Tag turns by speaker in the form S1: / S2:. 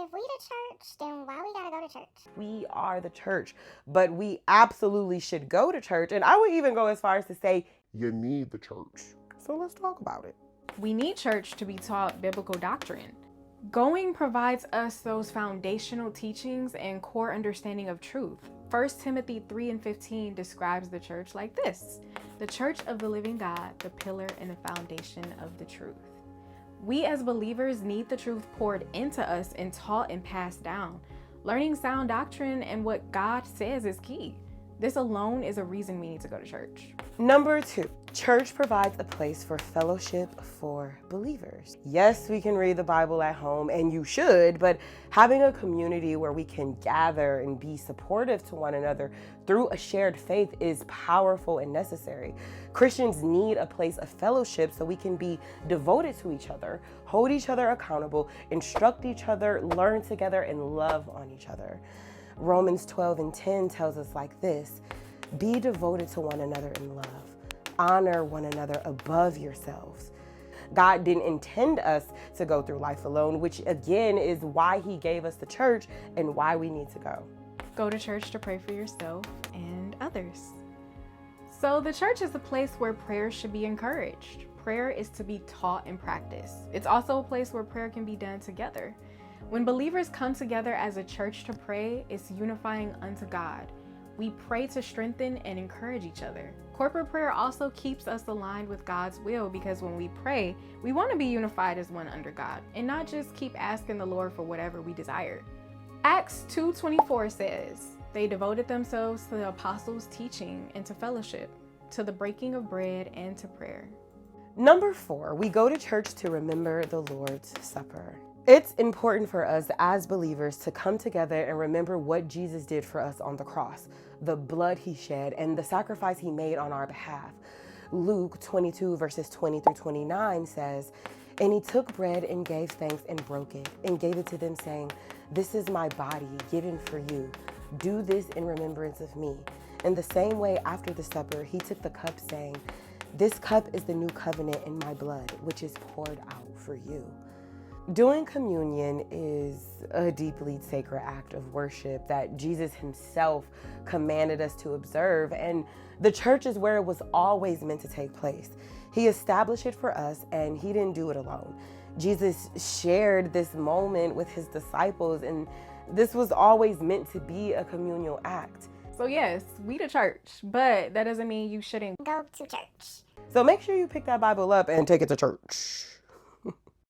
S1: If we the church, then why we gotta go to church?
S2: We are the church, but we absolutely should go to church. And I would even go as far as to say, you need the church. So let's talk about it.
S3: We need church to be taught biblical doctrine. Going provides us those foundational teachings and core understanding of truth. 1 Timothy 3:15 describes the church like this: the church of the living God, the pillar and the foundation of the truth. We as believers need the truth poured into us and taught and passed down. Learning sound doctrine and what God says is key. This alone is a reason we need to go to church.
S2: Number 2, church provides a place for fellowship for believers. Yes, we can read the Bible at home, and you should, but having a community where we can gather and be supportive to one another through a shared faith is powerful and necessary. Christians need a place of fellowship so we can be devoted to each other, hold each other accountable, instruct each other, learn together, and love on each other. Romans 12:10 tells us like this: be devoted to one another in love. Honor one another above yourselves. God didn't intend us to go through life alone, which again is why he gave us the church and why we need to go.
S3: Go to church to pray for yourself and others. So the church is a place where prayer should be encouraged. Prayer is to be taught and practiced. It's also a place where prayer can be done together. When believers come together as a church to pray, it's unifying unto God. We pray to strengthen and encourage each other. Corporate prayer also keeps us aligned with God's will, because when we pray, we want to be unified as one under God and not just keep asking the Lord for whatever we desire. Acts 2:24 says, they devoted themselves to the apostles' teaching and to fellowship, to the breaking of bread and to prayer.
S2: Number 4, we go to church to remember the Lord's Supper. It's important for us as believers to come together and remember what Jesus did for us on the cross, the blood he shed, and the sacrifice he made on our behalf. Luke 22:20-29 says, and he took bread and gave thanks and broke it and gave it to them, saying, this is my body given for you. Do this in remembrance of me. In the same way, after the supper, he took the cup, saying, this cup is the new covenant in my blood, which is poured out for you. Doing communion is a deeply sacred act of worship that Jesus himself commanded us to observe, and the church is where it was always meant to take place. He established it for us, and he didn't do it alone. Jesus shared this moment with his disciples, and this was always meant to be a communal act.
S3: So yes, we the church, but that doesn't mean you shouldn't
S1: Go to church.
S2: So make sure you pick that Bible up and take it to church.